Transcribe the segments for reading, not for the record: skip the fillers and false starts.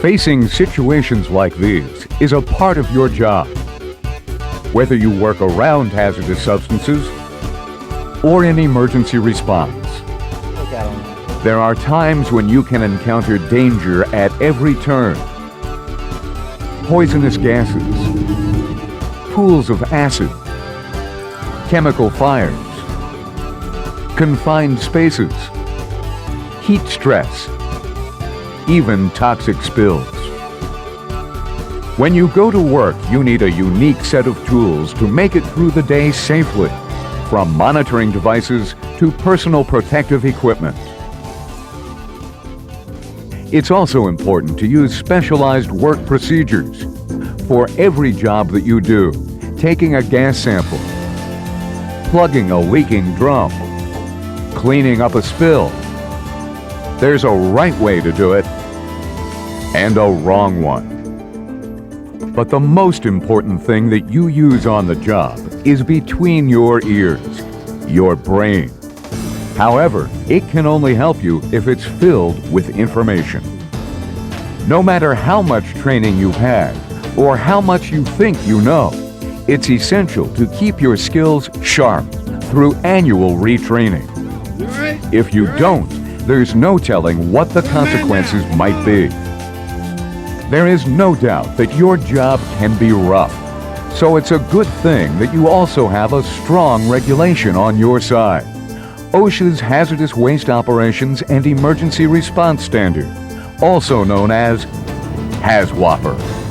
Facing situations like these is a part of your job. Whether you work around hazardous substances or in emergency response, there are times when you can encounter danger at every turn. Poisonous gases, pools of acid, chemical fires, confined spaces, heat stress, even toxic spills. When you go to work, you need a unique set of tools to make it through the day safely, from monitoring devices to personal protective equipment. It's also important to use specialized work procedures. For every job that you do, taking a gas sample, plugging a leaking drum, cleaning up a spill, there's a right way to do it and a wrong one. But the most important thing that you use on the job is between your ears, your brain. However, it can only help you if it's filled with information. No matter how much training you've had or how much you think you know, it's essential to keep your skills sharp through annual retraining. If you don't, there's no telling what the consequences might be. There is no doubt that your job can be rough, so it's a good thing that you also have a strong regulation on your side. OSHA's Hazardous Waste Operations and Emergency Response Standard, also known as HAZWOPER.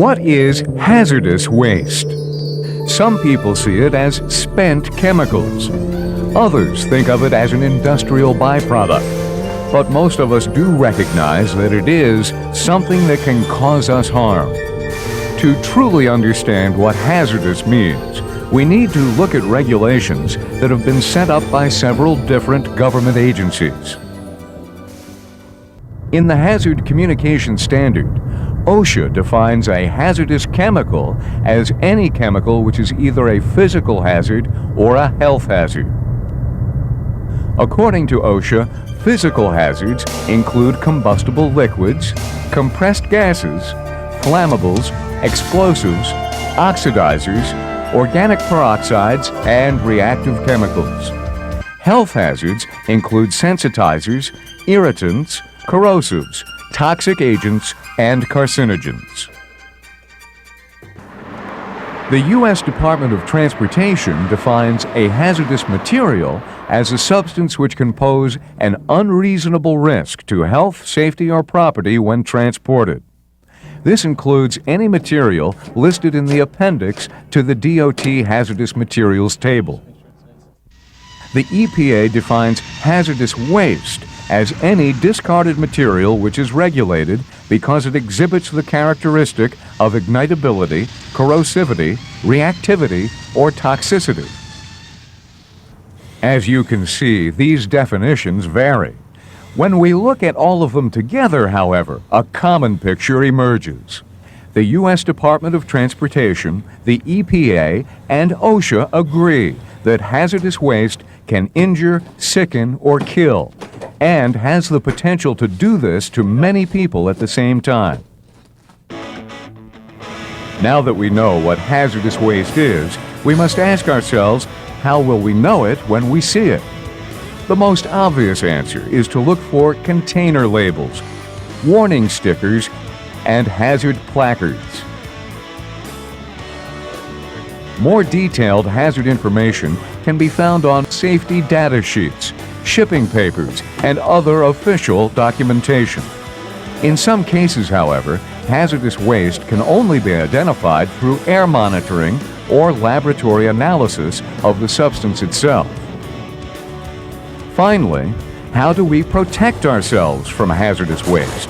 What is hazardous waste? Some people see it as spent chemicals. Others think of it as an industrial byproduct. But most of us do recognize that it is something that can cause us harm. To truly understand what hazardous means, we need to look at regulations that have been set up by several different government agencies. In the Hazard Communication Standard, OSHA defines a hazardous chemical as any chemical which is either a physical hazard or a health hazard. According to OSHA, physical hazards include combustible liquids, compressed gases, flammables, explosives, oxidizers, organic peroxides, and reactive chemicals. Health hazards include sensitizers, irritants, corrosives, toxic agents, and carcinogens. The U.S. Department of Transportation defines a hazardous material as a substance which can pose an unreasonable risk to health, safety, or property when transported. This includes any material listed in the appendix to the DOT Hazardous Materials Table. The EPA defines hazardous waste as any discarded material which is regulated because it exhibits the characteristic of ignitability, corrosivity, reactivity, or toxicity. As you can see, these definitions vary. When we look at all of them together, however, a common picture emerges. The U.S. Department of Transportation, the EPA, and OSHA agree that hazardous waste can injure, sicken, or kill, and has the potential to do this to many people at the same time. Now that we know what hazardous waste is, we must ask ourselves, how will we know it when we see it? The most obvious answer is to look for container labels, warning stickers, and hazard placards. More detailed hazard information can be found on safety data sheets, shipping papers, and other official documentation. In some cases, however, hazardous waste can only be identified through air monitoring or laboratory analysis of the substance itself. Finally, how do we protect ourselves from hazardous waste?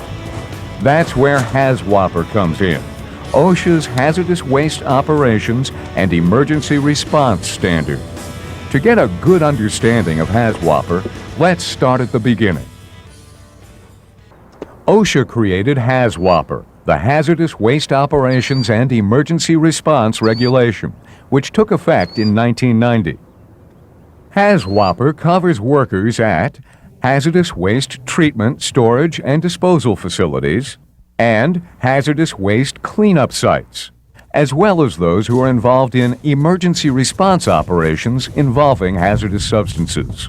That's where HAZWOPER comes in. OSHA's Hazardous Waste Operations and Emergency Response Standard. To get a good understanding of HAZWOPER, let's start at the beginning. OSHA created HAZWOPER, the Hazardous Waste Operations and Emergency Response Regulation, which took effect in 1990. HAZWOPER covers workers at hazardous waste treatment, storage, and disposal facilities and hazardous waste cleanup sites, as well as those who are involved in emergency response operations involving hazardous substances.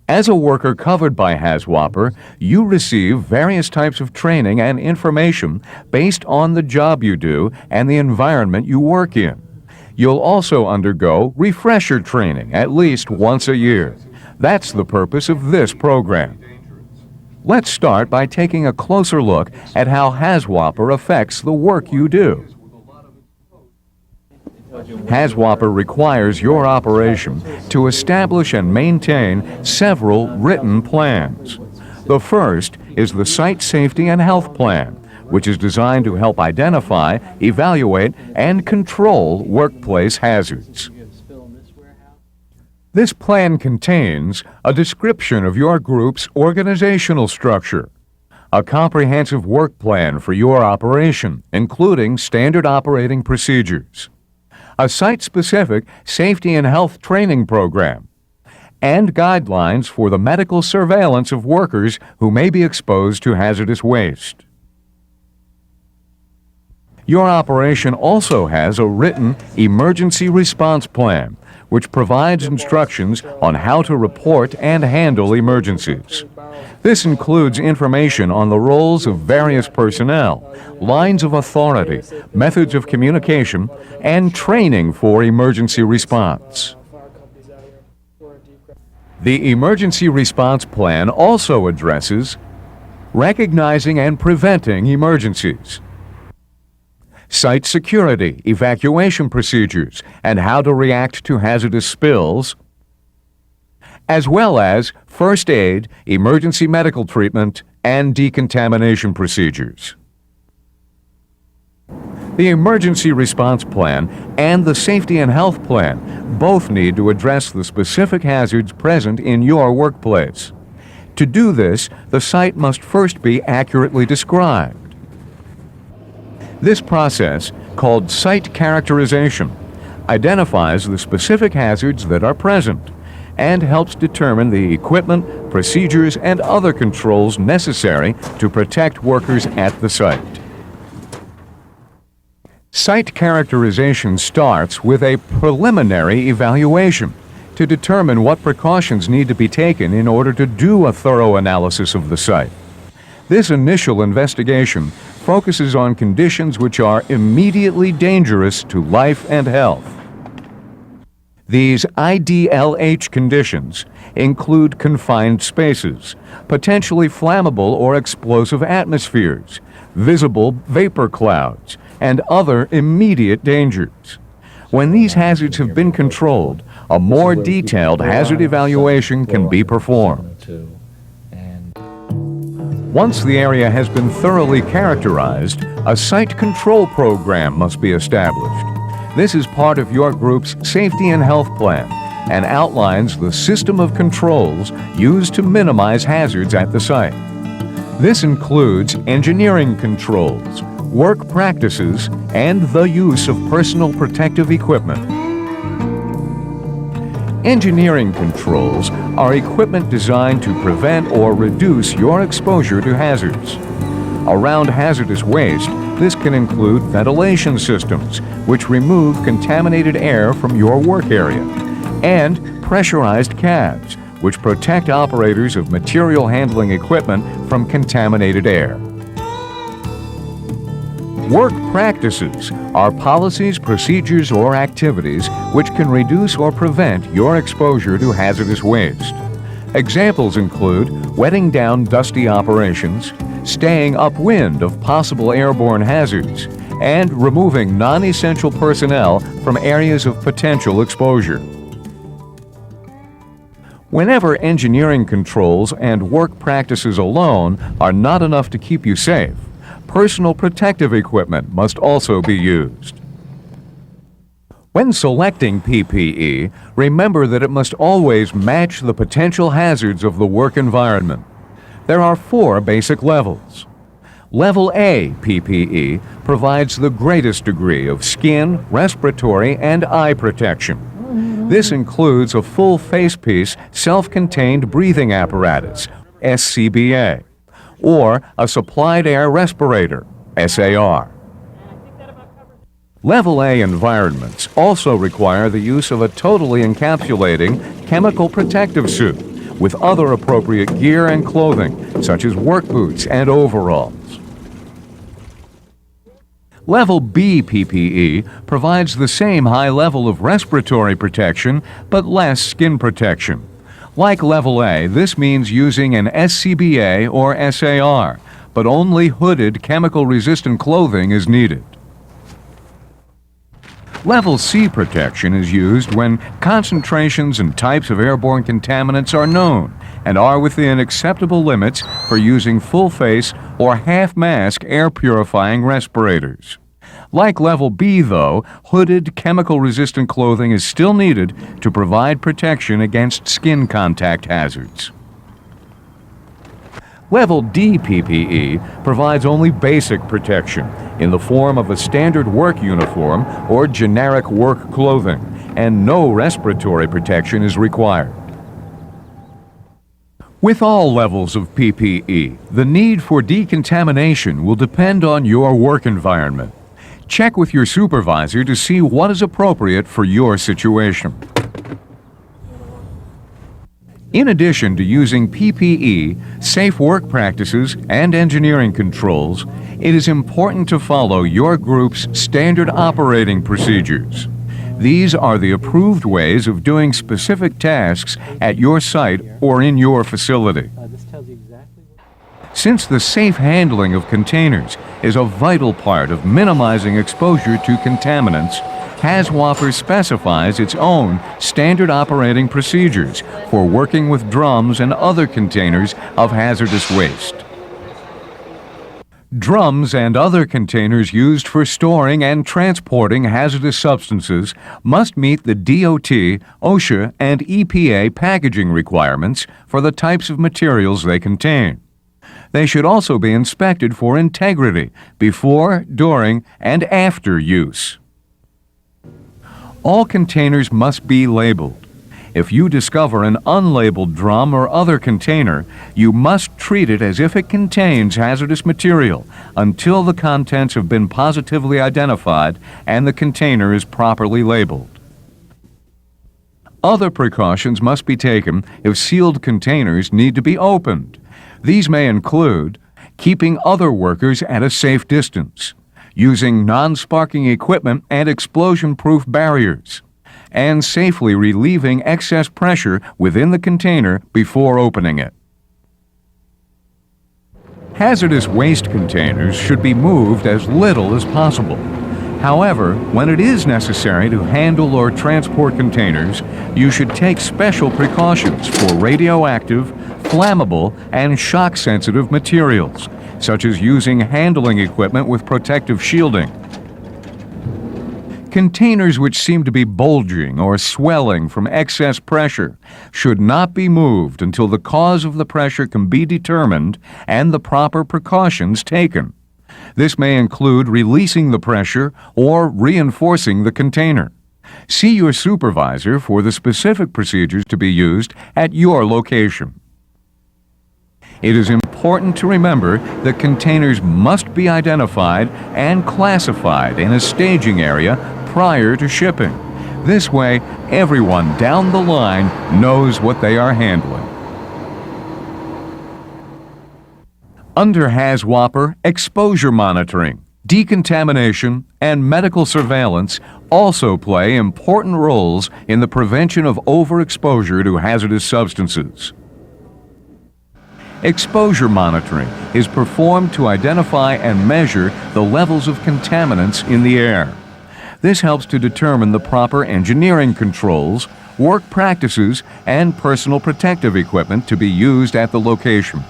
As a worker covered by HAZWOPER, you receive various types of training and information based on the job you do and the environment you work in. You'll also undergo refresher training at least once a year. That's the purpose of this program. Let's start by taking a closer look at how HAZWOPER affects the work you do. HAZWOPER requires your operation to establish and maintain several written plans. The first is the Site Safety and Health Plan, which is designed to help identify, evaluate, and control workplace hazards. This plan contains a description of your group's organizational structure, a comprehensive work plan for your operation, including standard operating procedures, a site-specific safety and health training program, and guidelines for the medical surveillance of workers who may be exposed to hazardous waste. Your operation also has a written emergency response plan, which provides instructions on how to report and handle emergencies. This includes information on the roles of various personnel, lines of authority, methods of communication, and training for emergency response. The Emergency Response Plan also addresses recognizing and preventing emergencies, site security, evacuation procedures, and how to react to hazardous spills, as well as first aid, emergency medical treatment, and decontamination procedures. The Emergency Response Plan and the Safety and Health Plan both need to address the specific hazards present in your workplace. To do this, the site must first be accurately described. This process, called site characterization, identifies the specific hazards that are present and helps determine the equipment, procedures, and other controls necessary to protect workers at the site. Site characterization starts with a preliminary evaluation to determine what precautions need to be taken in order to do a thorough analysis of the site. This initial investigation focuses on conditions which are immediately dangerous to life and health. These IDLH conditions include confined spaces, potentially flammable or explosive atmospheres, visible vapor clouds, and other immediate dangers. When these hazards have been controlled, a more detailed hazard evaluation can be performed. Once the area has been thoroughly characterized, a site control program must be established. This is part of your group's safety and health plan and outlines the system of controls used to minimize hazards at the site. This includes engineering controls, work practices, and the use of personal protective equipment. Engineering controls are equipment designed to prevent or reduce your exposure to hazards. Around hazardous waste, this can include ventilation systems, which remove contaminated air from your work area, and pressurized cabs, which protect operators of material handling equipment from contaminated air. Work practices are policies, procedures, or activities which can reduce or prevent your exposure to hazardous waste. Examples include wetting down dusty operations, staying upwind of possible airborne hazards, and removing non-essential personnel from areas of potential exposure. Whenever engineering controls and work practices alone are not enough to keep you safe, Personal protective equipment must also be used. When selecting PPE, remember that it must always match the potential hazards of the work environment. There are 4 basic levels. Level A PPE provides the greatest degree of skin, respiratory, and eye protection. This includes a full face-piece self-contained breathing apparatus, SCBA, or a supplied air respirator, SAR. Level A environments also require the use of a totally encapsulating chemical protective suit with other appropriate gear and clothing, such as work boots and overalls. Level B PPE provides the same high level of respiratory protection, but less skin protection. Like Level A, this means using an SCBA or SAR, but only hooded chemical-resistant clothing is needed. Level C protection is used when concentrations and types of airborne contaminants are known and are within acceptable limits for using full-face or half-mask air-purifying respirators. Like Level B, though, hooded chemical-resistant clothing is still needed to provide protection against skin contact hazards. Level D PPE provides only basic protection in the form of a standard work uniform or generic work clothing, and no respiratory protection is required. With all levels of PPE, the need for decontamination will depend on your work environment. Check with your supervisor to see what is appropriate for your situation. In addition to using PPE, safe work practices, and engineering controls, it is important to follow your group's standard operating procedures. These are the approved ways of doing specific tasks at your site or in your facility. Since the safe handling of containers is a vital part of minimizing exposure to contaminants, HAZWOPER specifies its own standard operating procedures for working with drums and other containers of hazardous waste. Drums and other containers used for storing and transporting hazardous substances must meet the DOT, OSHA, and EPA packaging requirements for the types of materials they contain. They should also be inspected for integrity before, during, and after use. All containers must be labeled. If you discover an unlabeled drum or other container, you must treat it as if it contains hazardous material until the contents have been positively identified and the container is properly labeled. Other precautions must be taken if sealed containers need to be opened. These may include keeping other workers at a safe distance, using non-sparking equipment and explosion-proof barriers, and safely relieving excess pressure within the container before opening it. Hazardous waste containers should be moved as little as possible. However, when it is necessary to handle or transport containers, you should take special precautions for radioactive, flammable, and shock-sensitive materials, such as using handling equipment with protective shielding. Containers which seem to be bulging or swelling from excess pressure should not be moved until the cause of the pressure can be determined and the proper precautions taken. This may include releasing the pressure or reinforcing the container. See your supervisor for the specific procedures to be used at your location. It is important to remember that containers must be identified and classified in a staging area prior to shipping. This way, everyone down the line knows what they are handling. Under HAZWOPER, exposure monitoring, decontamination, and medical surveillance also play important roles in the prevention of overexposure to hazardous substances. Exposure monitoring is performed to identify and measure the levels of contaminants in the air. This helps to determine the proper engineering controls, work practices, and personal protective equipment to be used at the location.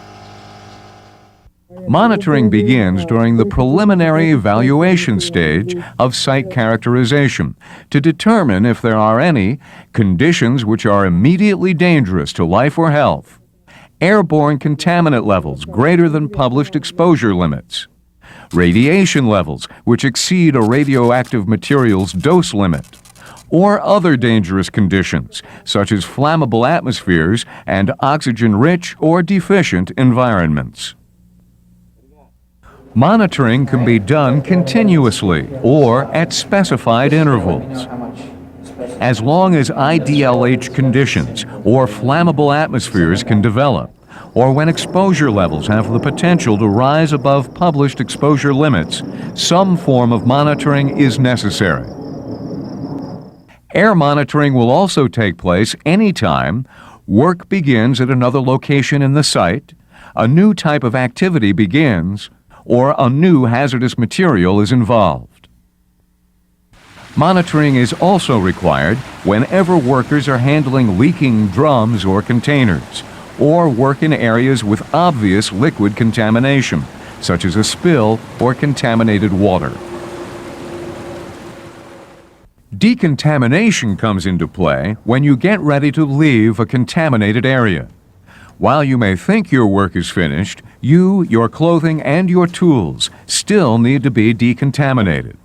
Monitoring begins during the preliminary evaluation stage of site characterization to determine if there are any conditions which are immediately dangerous to life or health, airborne contaminant levels greater than published exposure limits, radiation levels which exceed a radioactive material's dose limit, or other dangerous conditions, such as flammable atmospheres and oxygen-rich or deficient environments. Monitoring can be done continuously or at specified intervals. As long as IDLH conditions or flammable atmospheres can develop, or when exposure levels have the potential to rise above published exposure limits, some form of monitoring is necessary. Air monitoring will also take place anytime work begins at another location in the site, a new type of activity begins, or a new hazardous material is involved. Monitoring is also required whenever workers are handling leaking drums or containers, or work in areas with obvious liquid contamination, such as a spill or contaminated water. Decontamination comes into play when you get ready to leave a contaminated area. While you may think your work is finished, you, your clothing, and your tools still need to be decontaminated.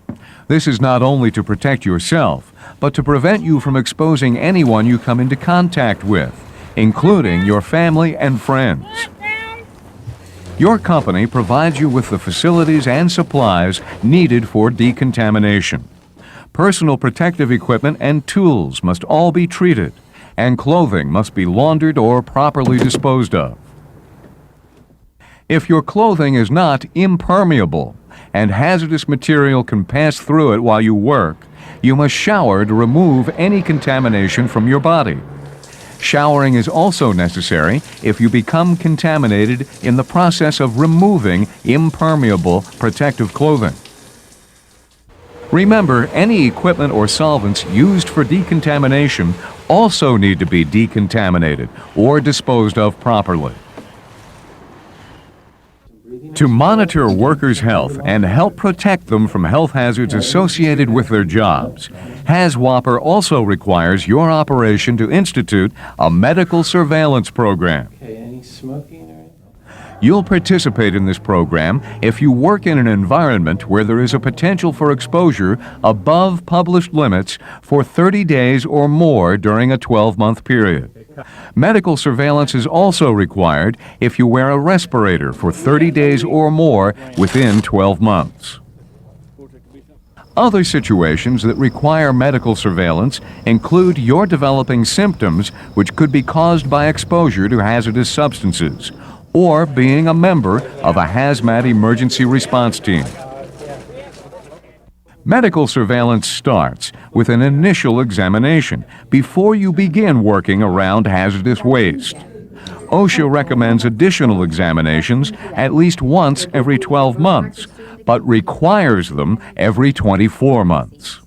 This is not only to protect yourself, but to prevent you from exposing anyone you come into contact with, including your family and friends. Your company provides you with the facilities and supplies needed for decontamination. Personal protective equipment and tools must all be treated, and clothing must be laundered or properly disposed of. If your clothing is not impermeable and hazardous material can pass through it while you work, you must shower to remove any contamination from your body. Showering is also necessary if you become contaminated in the process of removing impermeable protective clothing. Remember, any equipment or solvents used for decontamination also need to be decontaminated or disposed of properly. To monitor workers' health and help protect them from health hazards associated with their jobs, HAZWOPER also requires your operation to institute a medical surveillance program. Okay, any smoking or anything? You'll participate in this program if you work in an environment where there is a potential for exposure above published limits for 30 days or more during a 12-month period. Medical surveillance is also required if you wear a respirator for 30 days or more within 12 months. Other situations that require medical surveillance include your developing symptoms which could be caused by exposure to hazardous substances, or being a member of a hazmat emergency response team. Medical surveillance starts with an initial examination before you begin working around hazardous waste. OSHA recommends additional examinations at least once every 12 months, but requires them every 24 months.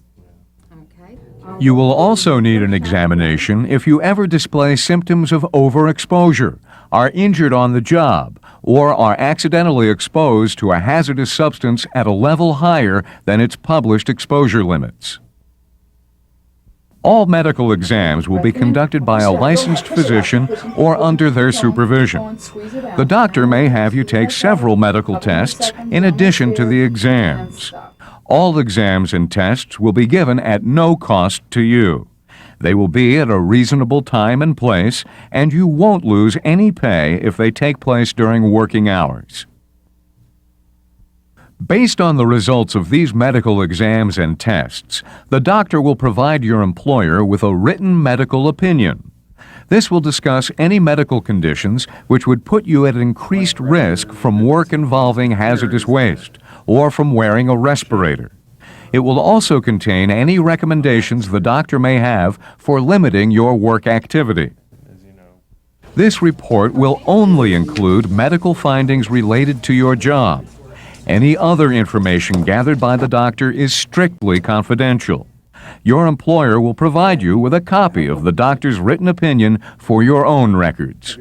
You will also need an examination if you ever display symptoms of overexposure, are injured on the job, or are accidentally exposed to a hazardous substance at a level higher than its published exposure limits. All medical exams will be conducted by a licensed physician or under their supervision. The doctor may have you take several medical tests in addition to the exams. All exams and tests will be given at no cost to you. They will be at a reasonable time and place, and you won't lose any pay if they take place during working hours. Based on the results of these medical exams and tests, the doctor will provide your employer with a written medical opinion. This will discuss any medical conditions which would put you at increased risk from work involving hazardous waste or from wearing a respirator. It will also contain any recommendations the doctor may have for limiting your work activity. This report will only include medical findings related to your job. Any other information gathered by the doctor is strictly confidential. Your employer will provide you with a copy of the doctor's written opinion for your own records.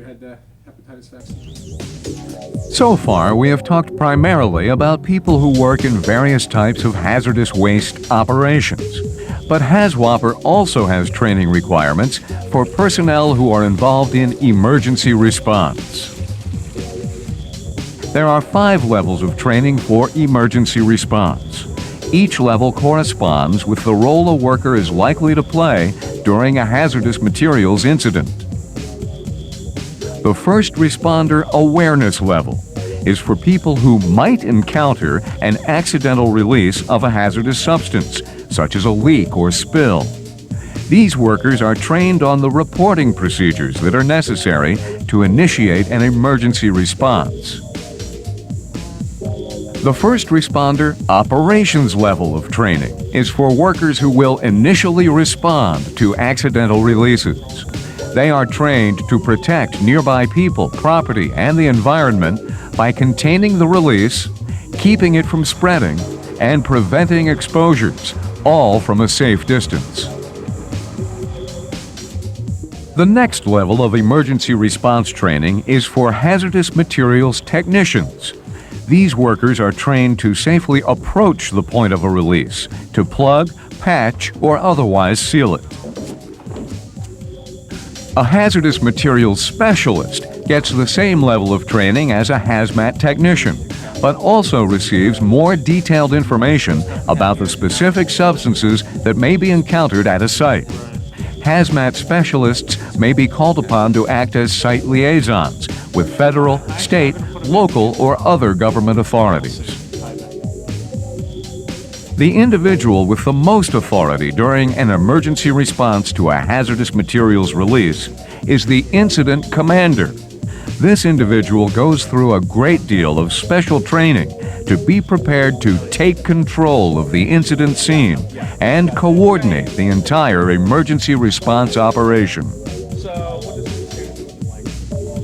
So far, we have talked primarily about people who work in various types of hazardous waste operations. But HAZWOPER also has training requirements for personnel who are involved in emergency response. There are 5 levels of training for emergency response. Each level corresponds with the role a worker is likely to play during a hazardous materials incident. The first responder awareness level is for people who might encounter an accidental release of a hazardous substance, such as a leak or spill. These workers are trained on the reporting procedures that are necessary to initiate an emergency response. The first responder operations level of training is for workers who will initially respond to accidental releases. They are trained to protect nearby people, property, and the environment by containing the release, keeping it from spreading, and preventing exposures, all from a safe distance. The next level of emergency response training is for hazardous materials technicians. These workers are trained to safely approach the point of a release, to plug, patch, or otherwise seal it. A hazardous materials specialist gets the same level of training as a hazmat technician, but also receives more detailed information about the specific substances that may be encountered at a site. Hazmat specialists may be called upon to act as site liaisons with federal, state, local, or other government authorities. The individual with the most authority during an emergency response to a hazardous materials release is the incident commander. This individual goes through a great deal of special training to be prepared to take control of the incident scene and coordinate the entire emergency response operation.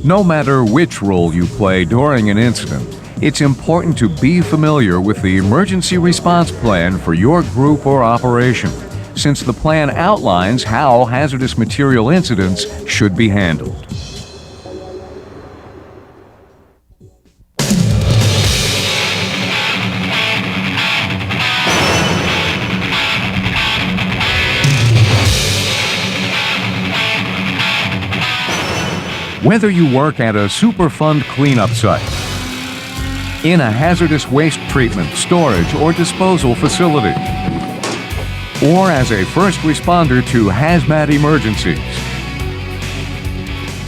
No matter which role you play during an incident, it's important to be familiar with the emergency response plan for your group or operation, since the plan outlines how hazardous material incidents should be handled. Whether you work at a Superfund cleanup site, in a hazardous waste treatment, storage, or disposal facility, or as a first responder to hazmat emergencies,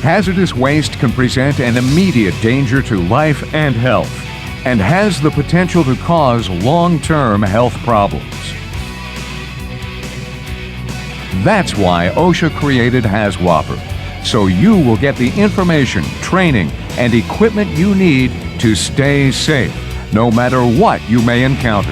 hazardous waste can present an immediate danger to life and health, and has the potential to cause long-term health problems. That's why OSHA created HAZWOPER, so you will get the information, training, and equipment you need to stay safe, no matter what you may encounter.